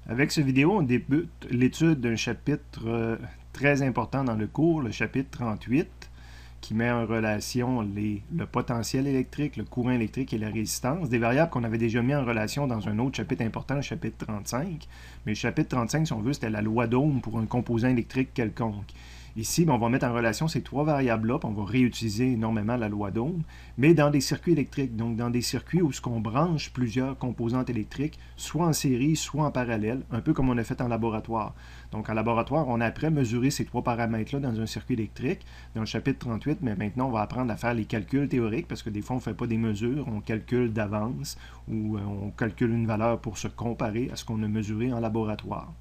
Avec cette vidéo, on débute l'étude d'un chapitre très important dans le cours, le chapitre 38, qui met en relation le potentiel électrique, le courant électrique et la résistance, des variables qu'on avait déjà mis en relation dans un autre chapitre important, le chapitre 35. Mais le chapitre 35, si on veut, c'était la loi d'Ohm pour un composant électrique quelconque. Ici, on va mettre en relation ces trois variables-là, puis on va réutiliser énormément la loi d'Ohm, mais dans des circuits électriques, donc dans des circuits où on branche plusieurs composantes électriques, soit en série, soit en parallèle, un peu comme on a fait en laboratoire. Donc en laboratoire, on a après mesuré ces trois paramètres-là dans un circuit électrique, dans le chapitre 38, mais maintenant on va apprendre à faire les calculs théoriques, parce que des fois on ne fait pas des mesures, on calcule d'avance, ou on calcule une valeur pour se comparer à ce qu'on a mesuré en laboratoire.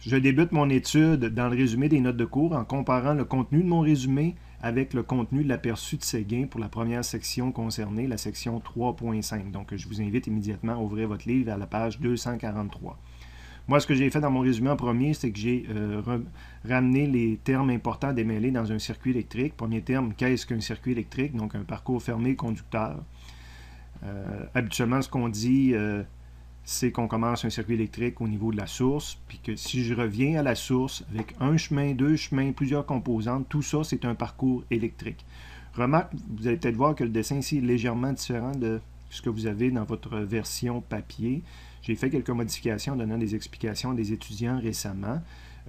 Je débute mon étude dans le résumé des notes de cours en comparant le contenu de mon résumé avec le contenu de l'aperçu de Séguin pour la première section concernée, la section 3.5. Donc, je vous invite immédiatement à ouvrir votre livre à la page 243. Moi, ce que j'ai fait dans mon résumé en premier, c'est que j'ai ramené les termes importants démêlés dans un circuit électrique. Premier terme, qu'est-ce qu'un circuit électrique? Donc, un parcours fermé conducteur. Habituellement, ce qu'on dit... c'est qu'on commence un circuit électrique au niveau de la source, puis que si je reviens à la source avec un chemin, deux chemins, plusieurs composantes, tout ça, c'est un parcours électrique. Remarque, vous allez peut-être voir que le dessin ici est légèrement différent de ce que vous avez dans votre version papier. J'ai fait quelques modifications en donnant des explications à des étudiants récemment.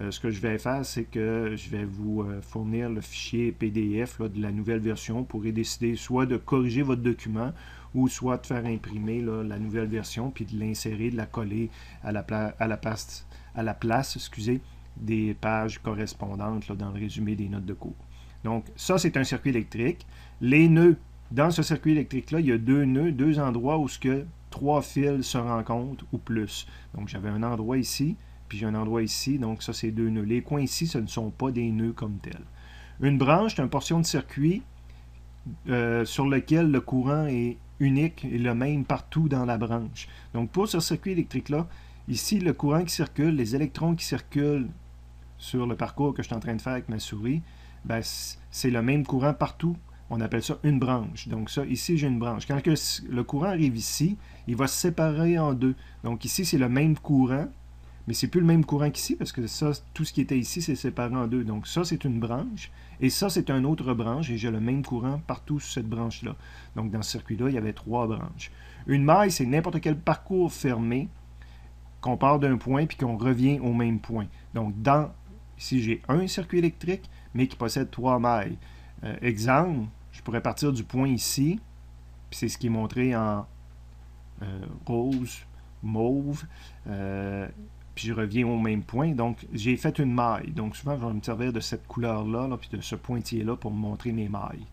Ce que je vais faire, c'est que je vais vous fournir le fichier PDF là, de la nouvelle version. Vous pourrez décider soit de corriger votre document ou soit de faire imprimer là, la nouvelle version puis de l'insérer, de la coller à la place des pages correspondantes là, dans le résumé des notes de cours. Donc, ça, c'est un circuit électrique. Les nœuds, dans ce circuit électrique-là, il y a deux nœuds, deux endroits où trois fils se rencontrent ou plus. Donc, j'avais un endroit ici, puis j'ai un endroit ici, donc ça, c'est deux nœuds. Les coins ici, ce ne sont pas des nœuds comme tels. Une branche, c'est une portion de circuit sur lequel le courant est unique et le même partout dans la branche. Donc, pour ce circuit électrique-là, ici, le courant qui circule, les électrons qui circulent sur le parcours que je suis en train de faire avec ma souris, ben, c'est le même courant partout. On appelle ça une branche. Donc ça, ici, j'ai une branche. Quand le courant arrive ici, il va se séparer en deux. Donc ici, c'est le même courant, mais c'est plus le même courant qu'ici, parce que ça, tout ce qui était ici, c'est séparé en deux. Donc ça, c'est une branche, et ça, c'est une autre branche, et j'ai le même courant partout sur cette branche-là. Donc dans ce circuit-là, il y avait trois branches. Une maille, c'est n'importe quel parcours fermé, qu'on part d'un point, puis qu'on revient au même point. Donc ici, j'ai un circuit électrique, mais qui possède trois mailles. Exemple, je pourrais partir du point ici, puis c'est ce qui est montré en rose, mauve, puis je reviens au même point. Donc, j'ai fait une maille. Donc, souvent, je vais me servir de cette couleur-là, là, puis de ce pointillé-là pour me montrer mes mailles.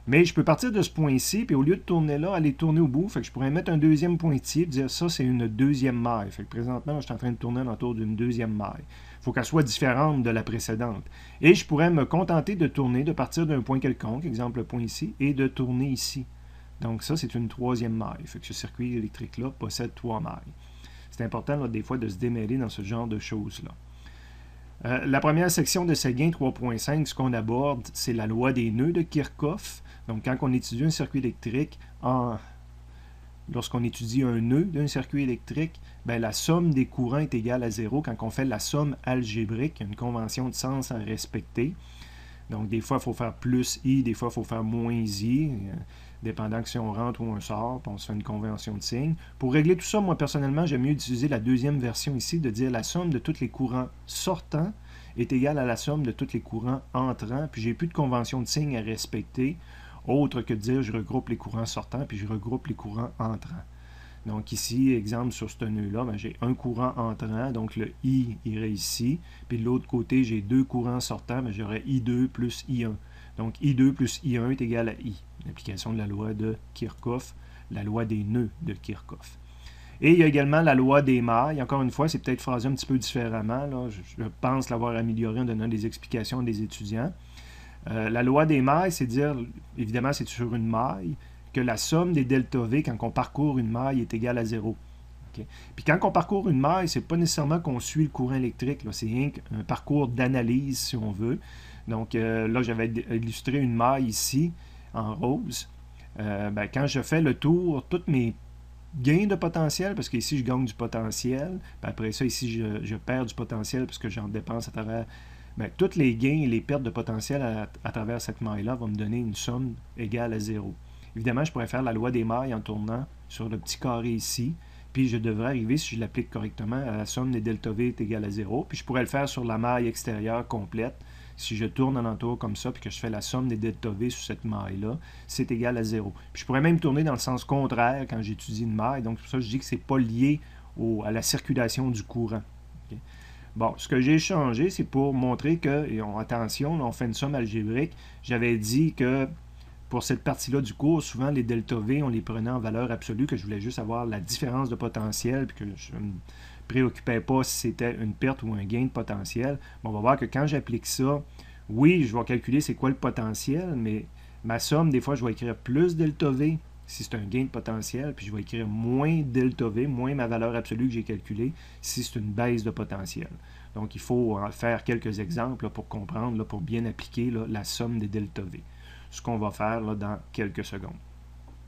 Mais je peux partir de ce point-ci, puis au lieu de tourner là, aller tourner au bout, fait que je pourrais mettre un deuxième pointillé et dire ça, c'est une deuxième maille. Fait que présentement, là, je suis en train de tourner autour d'une deuxième maille. Il faut qu'elle soit différente de la précédente. Et je pourrais me contenter de tourner, de partir d'un point quelconque, exemple le point ici, et de tourner ici. Donc ça, c'est une troisième maille. Fait que ce circuit électrique-là possède trois mailles. C'est important, là, des fois, de se démêler dans ce genre de choses-là. La première section de Séguin 3.5, ce qu'on aborde, c'est la loi des nœuds de Kirchhoff. Donc, quand on étudie un circuit électrique, lorsqu'on étudie un nœud d'un circuit électrique, ben, la somme des courants est égale à 0. Quand on fait la somme algébrique, il y a une convention de sens à respecter. Donc, des fois, il faut faire plus I, des fois, il faut faire moins I, dépendant que si on rentre ou on sort, puis on se fait une convention de signe. Pour régler tout ça, moi, personnellement, j'aime mieux utiliser la deuxième version ici, de dire la somme de tous les courants sortants est égale à la somme de tous les courants entrants, puis j'ai plus de convention de signe à respecter, autre que de dire je regroupe les courants sortants, puis je regroupe les courants entrants. Donc ici, exemple sur ce nœud-là, ben, j'ai un courant entrant, donc le I irait ici. Puis de l'autre côté, j'ai deux courants sortants, ben, j'aurais I2 plus I1. Donc I2 plus I1 est égal à I. L'application de la loi de Kirchhoff, la loi des nœuds de Kirchhoff. Et il y a également la loi des mailles. Encore une fois, c'est peut-être phrasé un petit peu différemment. Là. Je pense l'avoir amélioré en donnant des explications des étudiants. La loi des mailles, c'est dire, évidemment, c'est sur une maille, que la somme des delta V quand on parcourt une maille est égale à 0. Okay? Puis quand on parcourt une maille, c'est pas nécessairement qu'on suit le courant électrique, c'est rien qu'un parcours d'analyse, si on veut. Donc là, j'avais illustré une maille ici, en rose. Ben, quand je fais le tour, toutes mes gain de potentiel, parce qu'ici, je gagne du potentiel. Puis après ça, ici, je perds du potentiel parce que j'en dépense à travers... Bien, tous les gains et les pertes de potentiel à travers cette maille-là vont me donner une somme égale à 0. Évidemment, je pourrais faire la loi des mailles en tournant sur le petit carré ici. Puis je devrais arriver, si je l'applique correctement, à la somme des delta V est égale à 0. Puis je pourrais le faire sur la maille extérieure complète. Si je tourne en entour comme ça, puis que je fais la somme des delta V sur cette maille-là, c'est égal à 0. Puis je pourrais même tourner dans le sens contraire quand j'étudie une maille. Donc, c'est pour ça que je dis que ce n'est pas lié à la circulation du courant. Okay? Bon, ce que j'ai changé, c'est pour montrer que, et attention, là, on fait une somme algébrique. J'avais dit que pour cette partie-là du cours, souvent les delta V, on les prenait en valeur absolue, que je voulais juste avoir la différence de potentiel, puis que je ne me préoccupais pas si c'était une perte ou un gain de potentiel. Bon, on va voir que quand j'applique ça, oui, je vais calculer c'est quoi le potentiel, mais ma somme, des fois, je vais écrire plus delta V si c'est un gain de potentiel, puis je vais écrire moins delta V, moins ma valeur absolue que j'ai calculée, si c'est une baisse de potentiel. Donc, il faut faire quelques exemples là, pour comprendre, là, pour bien appliquer là, la somme des delta V. Ce qu'on va faire là, dans quelques secondes.